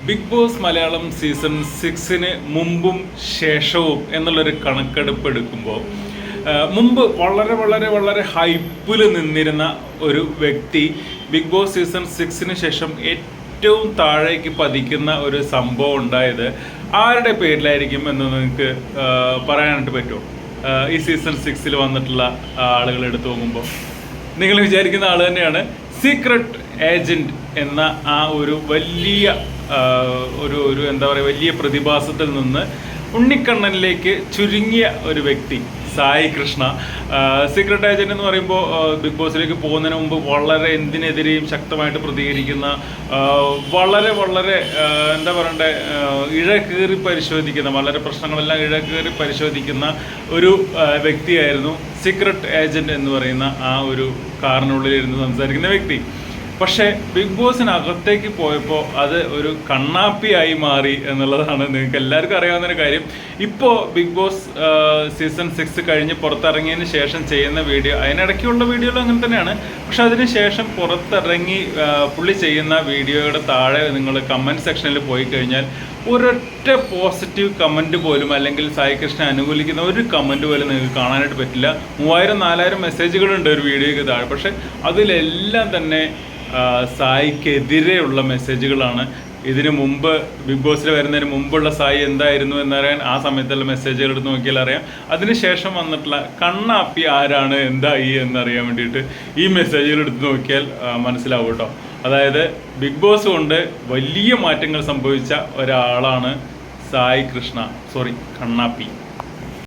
Big boss Malayalam season 6 മുമ്പും ശേഷവും എന്നുള്ളൊരു കണക്കെടുപ്പ് എടുക്കുമ്പോൾ മുമ്പ് വളരെ വളരെ വളരെ ഹൈപ്പിൽ നിന്നിരുന്ന ഒരു വ്യക്തി ബിഗ് ബോസ് സീസൺ 6 ശേഷം ഏറ്റവും താഴേക്ക് പതിക്കുന്ന ഒരു സംഭവം ഉണ്ടായത് ആരുടെ പേരിലായിരിക്കും എന്ന് നിങ്ങൾക്ക് പറയാനായിട്ട് പറ്റുമോ? ഈ സീസൺ 6 വന്നിട്ടുള്ള ആളുകൾ എടുത്തു നോക്കുമ്പോൾ നിങ്ങൾ വിചാരിക്കുന്ന ആൾ തന്നെയാണ് സീക്രട്ട് ഏജന്റ് എന്ന ആ ഒരു വലിയ ഒരു എന്താ പറയുക വലിയ പ്രതിഭാസത്തിൽ നിന്ന് ഉണ്ണിക്കണ്ണനിലേക്ക് ചുരുങ്ങിയ ഒരു വ്യക്തി സായി കൃഷ്ണ. സീക്രട്ട് ഏജന്റ് എന്ന് പറയുമ്പോൾ ബിഗ് ബോസിലേക്ക് പോകുന്നതിന് മുമ്പ് വളരെ എന്തിനെതിരെയും ശക്തമായിട്ട് പ്രതികരിക്കുന്ന വളരെ വളരെ എന്താ പറയണ്ടേ ഇഴകീറി പരിശോധിക്കുന്ന വളരെ പ്രശ്നങ്ങളെല്ലാം ഇഴകീറി പരിശോധിക്കുന്ന ഒരു വ്യക്തിയായിരുന്നു സീക്രട്ട് ഏജന്റ് എന്ന് പറയുന്ന ആ ഒരു കാറിനുള്ളിലിരുന്ന് സംസാരിക്കുന്ന വ്യക്തി. പക്ഷേ ബിഗ് ബോസിനകത്തേക്ക് പോയപ്പോൾ അത് ഒരു കണ്ണാപ്പിയായി മാറി എന്നുള്ളതാണ് നിങ്ങൾക്ക് എല്ലാവർക്കും അറിയാവുന്നൊരു കാര്യം. ഇപ്പോൾ ബിഗ് ബോസ് സീസൺ 6 കഴിഞ്ഞ് പുറത്തിറങ്ങിയതിന് ശേഷം ചെയ്യുന്ന വീഡിയോ, അതിനിടയ്ക്കുള്ള വീഡിയോകളും അങ്ങനെ തന്നെയാണ്. പക്ഷെ അതിന് ശേഷം പുറത്തിറങ്ങി പുള്ളി ചെയ്യുന്ന വീഡിയോയുടെ താഴെ നിങ്ങൾ കമൻറ്റ് സെക്ഷനിൽ പോയി കഴിഞ്ഞാൽ ഒരൊറ്റ പോസിറ്റീവ് കമൻറ്റ് പോലും അല്ലെങ്കിൽ സായി കൃഷ്ണനെ അനുകൂലിക്കുന്ന ഒരു കമൻറ്റ് പോലും നിങ്ങൾക്ക് കാണാനായിട്ട് പറ്റില്ല. 3000-4000 മെസ്സേജുകളുണ്ട് ഒരു വീഡിയോയ്ക്ക് താഴെ. പക്ഷെ അതിലെല്ലാം തന്നെ സായിക്കെതിരെയുള്ള മെസ്സേജുകളാണ്. ഇതിനു മുമ്പ് ബിഗ് ബോസിൽ വരുന്നതിന് മുമ്പുള്ള സായി എന്തായിരുന്നു എന്നറിയാൻ ആ സമയത്തുള്ള മെസ്സേജുകൾ എടുത്ത് നോക്കിയാൽ അറിയാം. അതിനുശേഷം വന്നിട്ടുള്ള കണ്ണാപ്പി ആരാണ് എന്തായി എന്നറിയാൻ വേണ്ടിയിട്ട് ഈ മെസ്സേജുകൾ എടുത്ത് നോക്കിയാൽ മനസ്സിലാവും കേട്ടോ. അതായത് ബിഗ് ബോസ് കൊണ്ട് വലിയ മാറ്റങ്ങൾ സംഭവിച്ച ഒരാളാണ് സായി കൃഷ്ണ, കണ്ണാപ്പി.